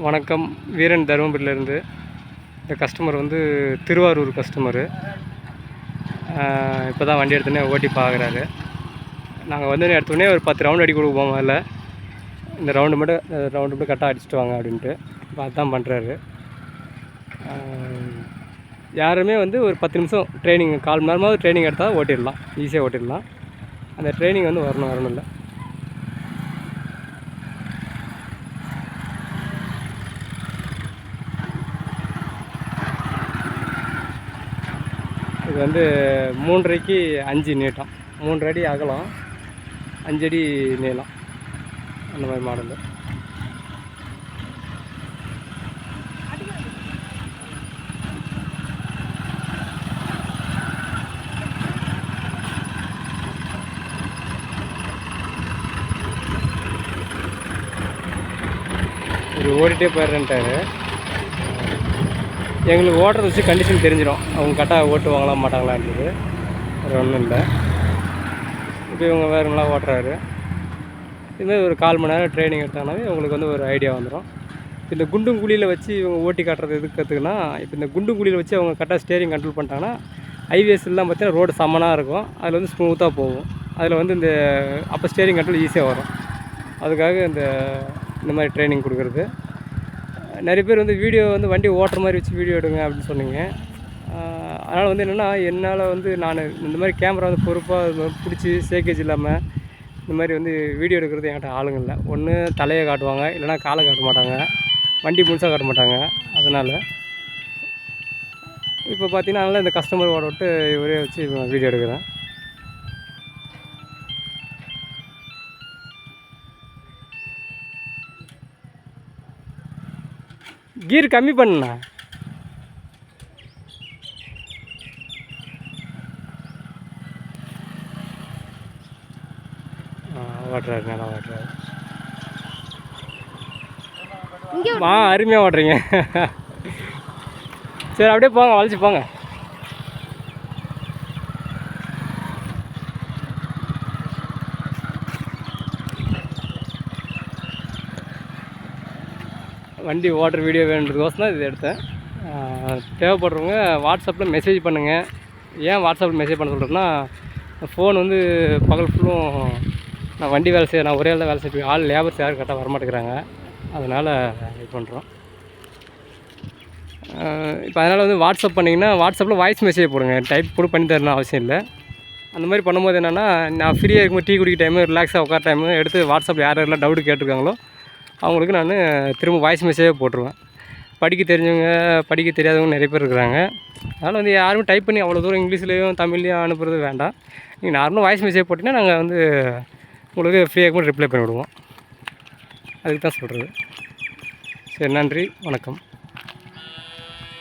வணக்கம். வீரன் தருமபுரியிலேருந்து. இந்த கஸ்டமர் வந்து திருவாரூர் கஸ்டமரு. இப்போ தான் வண்டி எடுத்தோடனே ஓட்டி பார்க்குறாரு. நாங்கள் வந்து எடுத்தோடனே ஒரு 10 ரவுண்ட் அடி கொடுப்போம். அதில் இந்த ரவுண்டு மட்டும் கரெக்டாக அடிச்சுட்டு வாங்க அப்படின்ட்டு இப்போ அதுதான் பண்ணுறாரு. யாருமே வந்து ஒரு 10 நிமிஷம் ட்ரைனிங், 1/4 மணி நேரமாவது ட்ரைனிங் எடுத்தால் ஓட்டிடலாம், ஈஸியாக ஓட்டிடலாம். அந்த ட்ரைனிங் வந்து வரணும் இல்லை. இது வந்து 3.5க்கு 5 நீட்டம், 3 அடி அகலம், 5 அடி நீளம், அந்த மாதிரி மாடலு. இது ஓடிட்டே போயிடுறேன்ட்டாரு. எங்களுக்கு ஓட்டுறத வச்சு கண்டிஷன் தெரிஞ்சிடும், அவங்க கரெக்டாக ஓட்டுவாங்களா மாட்டாங்களான்றது. வேறு ஒன்றும் இல்லை. இப்போ இவங்க வேறு நல்லா ஓட்டுறாரு. இதுமாதிரி ஒரு 1/4 மணி நேரம் ட்ரைனிங் எடுத்தாங்கனாவே உங்களுக்கு வந்து ஒரு ஐடியா வந்துடும். இந்த குண்டும் குழியில் வச்சு இவங்க ஓட்டி காட்டுறது எதுக்கு கற்றுக்குன்னா, இப்போ இந்த குண்டும் குழியில் வச்சு அவங்க கரெக்டாக ஸ்டேரிங் கண்ட்ரோல் பண்ணிட்டாங்கன்னா ஹைவேஸ்லாம் பார்த்தீங்கன்னா ரோடு சமனாக இருக்கும், அதில் வந்து ஸ்மூத்தாக போகும். அதில் வந்து அப்போ ஸ்டேரிங் கண்ட்ரோல் ஈஸியாக வரும். அதுக்காக இந்த மாதிரி ட்ரைனிங் கொடுக்குறது. நிறைய பேர் வந்து வீடியோ வந்து வண்டி ஓட்டுற மாதிரி வச்சு வீடியோ எடுங்க அப்படின்னு சொன்னீங்க. அதனால் வந்து என்னென்னா, என்னால் வந்து நான் இந்த மாதிரி கேமரா வந்து பொறுப்பாக பிடிச்சி சேக்கேஜ் இல்லாமல் இந்த மாதிரி வந்து வீடியோ எடுக்கிறது என்கிட்ட ஆளுங்க இல்லை. ஒன்று தலையை காட்டுவாங்க, இல்லைனா காலை காட்ட மாட்டாங்க, வண்டி முழுசாக காட்ட மாட்டாங்க. அதனால் இப்போ பார்த்தீங்கன்னா அதனால் இந்த கஸ்டமர் ஓட விட்டு இவரே வச்சு வீடியோ எடுக்கிறேன். கீர் கம்மி பண்ணா ஓட்டுறாரு, நல்லா ஓட்டுறாரு. அருமையாக ஓட்டுறீங்க. சரி, அப்படியே போங்க, வளைச்சி போங்க. வண்டி ஓட்டுற வீடியோ வேணுன்றதுக்கோசம் தான் இது எடுத்தேன். தேவைப்படுறவங்க வாட்ஸ்அப்பில் மெசேஜ் பண்ணுங்கள். ஏன் வாட்ஸ்அப்பில் மெசேஜ் பண்ண சொல்கிறேன்னா, ஃபோன் வந்து பகல் ஃபுல்லும் நான் வண்டி வேலை செய்ய, நான் ஒரே ஆள் தான் வேலை செய்வேன், ஆள் லேபர்ஸ் யாரும் கரெக்டாக வரமாட்டேங்கிறாங்க. அதனால் இது பண்ணுறோம். இப்போ அதனால் வந்து வாட்ஸ்அப் பண்ணிங்கன்னா வாட்ஸ்அப்பில் வாய்ஸ் மெசேஜ் போடுங்க, டைப் கூட பண்ணி தரணும் அவசியம் இல்லை. அந்த மாதிரி பண்ணும்போது என்னென்னா, நான் ஃப்ரீயாக இருக்கும்போது டீ குடிக்க டைமு, ரிலாக்ஸாக உட்கார டைமு எடுத்து வாட்ஸ்அப்பில் யார் யாரெல்லாம் டவுட்டு கேட்டிருக்காங்களோ அவங்களுக்கு நான் திரும்ப வாய்ஸ் மெசேஜே போட்டுருவேன். படிக்க தெரிஞ்சவங்க, படிக்க தெரியாதவங்க நிறைய பேர் இருக்கிறாங்க. அதனால் வந்து யாரும் டைப் பண்ணி அவ்வளோ தூரம் இங்கிலீஷ்லேயும் தமிழ்லேயும் அனுப்புறது வேண்டாம். நீங்கள் நார்மலாக வாய்ஸ் மெசேஜ் போட்டிங்கன்னா நாங்கள் வந்து உங்களுக்கு ஃப்ரீயாக இருக்கும்போது ரிப்ளை பண்ணிவிடுவோம். அதுக்கு தான் சொல்கிறது. சரி, நன்றி, வணக்கம்.